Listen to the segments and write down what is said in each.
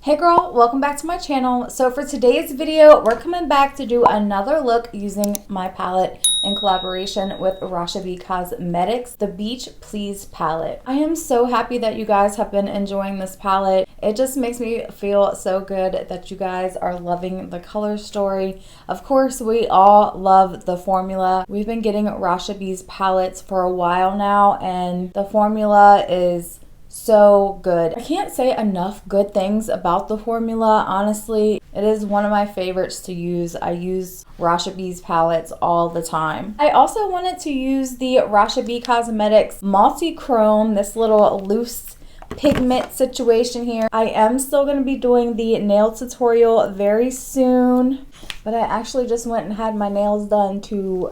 Hey girl, welcome back to my channel. So for today's video, we're coming back to do another look using my palette in collaboration with Rasha Cosmetics, the Beach Please palette. I am so happy that you guys have been enjoying this palette. It just makes me feel so good that you guys are loving the color story. Of course, we all love the formula. We've been getting Rasha B's palettes for a while now, and the formula is so good. I can't say enough good things about the formula, honestly. It is one of my favorites to use. I use Rasha B's palettes all the time. I also wanted to use the Rasha B Cosmetics multi-chrome, this little loose pigment situation here. I am still going to be doing the nail tutorial very soon, but I actually just went and had my nails done to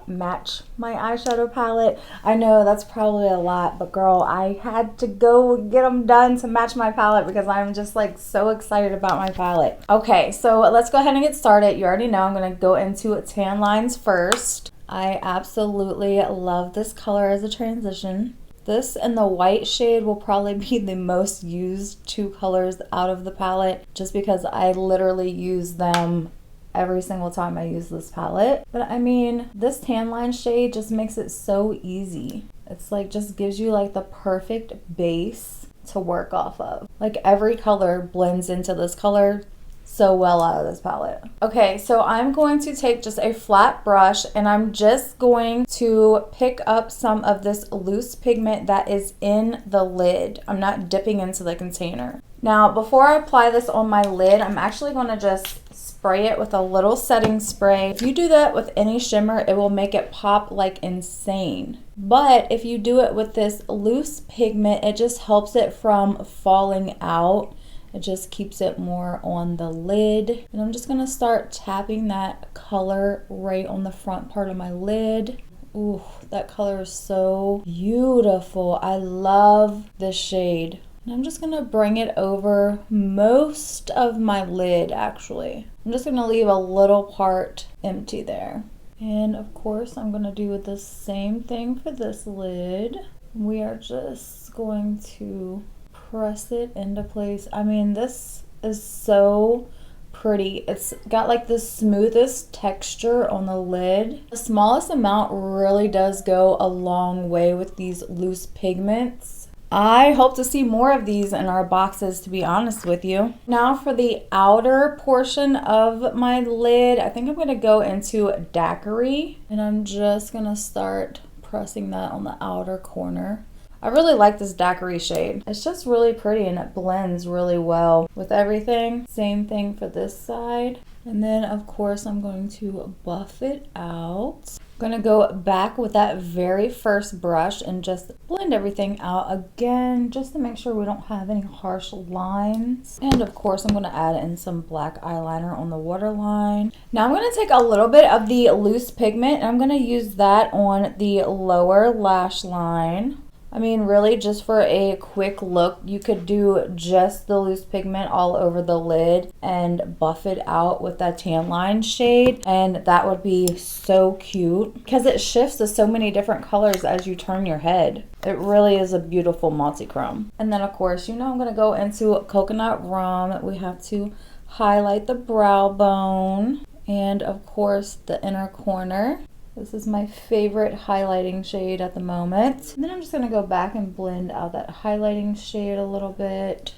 match my eyeshadow palette. I know that's probably a lot, but girl, I had to go get them done to match my palette because I'm just like so excited about my palette. Okay, so let's go ahead and get started. You already know I'm going to go into tan lines first. I absolutely love this color as a transition. This and the white shade will probably be the most used two colors out of the palette just because I literally use them every single time I use this palette. But I mean, this tan line shade just makes it so easy. It's like just gives you like the perfect base to work off of. Like every color blends into this color so well out of this palette. Okay, so I'm going to take just a flat brush and I'm just going to pick up some of this loose pigment that is in the lid. I'm not dipping into the container. Now, before I apply this on my lid, I'm actually going to just spray it with a little setting spray. If you do that with any shimmer, it will make it pop like insane. But if you do it with this loose pigment, it just helps it from falling out. It just keeps it more on the lid. And I'm just gonna start tapping that color right on the front part of my lid. Ooh, that color is so beautiful. I love this shade. And I'm just gonna bring it over most of my lid, actually. I'm just gonna leave a little part empty there. And of course, I'm gonna do the same thing for this lid. We are just going to press it into place. I mean, this is so pretty. It's got like the smoothest texture on the lid. The smallest amount really does go a long way with these loose pigments. I hope to see more of these in our boxes, to be honest with you. Now for the outer portion of my lid, I think I'm going to go into daiquiri, and I'm just going to start pressing that on the outer corner. I really like this daiquiri shade. It's just really pretty and it blends really well with everything. Same thing for this side. And then of course I'm going to buff it out. I'm going to go back with that very first brush and just blend everything out again just to make sure we don't have any harsh lines. And of course I'm going to add in some black eyeliner on the waterline. Now I'm going to take a little bit of the loose pigment and I'm going to use that on the lower lash line. I mean, really, just for a quick look, you could do just the loose pigment all over the lid and buff it out with that tan line shade, and that would be so cute because it shifts to so many different colors as you turn your head. It really is a beautiful multi-chrome. And then, of course, you know I'm going to go into coconut rum. We have to highlight the brow bone and, of course, the inner corner. This is my favorite highlighting shade at the moment. And then I'm just going to go back and blend out that highlighting shade a little bit.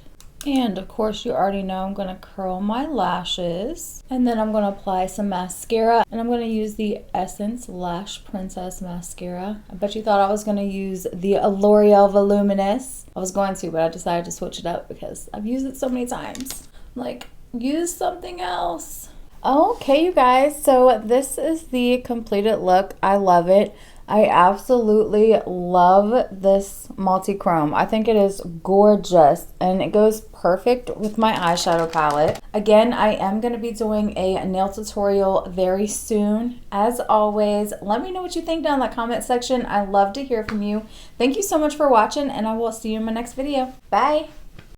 And of course, you already know I'm going to curl my lashes. And then I'm going to apply some mascara. And I'm going to use the Essence Lash Princess Mascara. I bet you thought I was going to use the L'Oreal Voluminous. I was going to, but I decided to switch it up because I've used it so many times. I'm like, use something else. Okay, you guys, so this is the completed look. I love it. I absolutely love this multi-chrome. I think it is gorgeous and it goes perfect with my eyeshadow palette. Again, I am going to be doing a nail tutorial very soon. As always, let me know what you think down in the comment section. I love to hear from you. Thank you so much for watching and I will see you in my next video. Bye!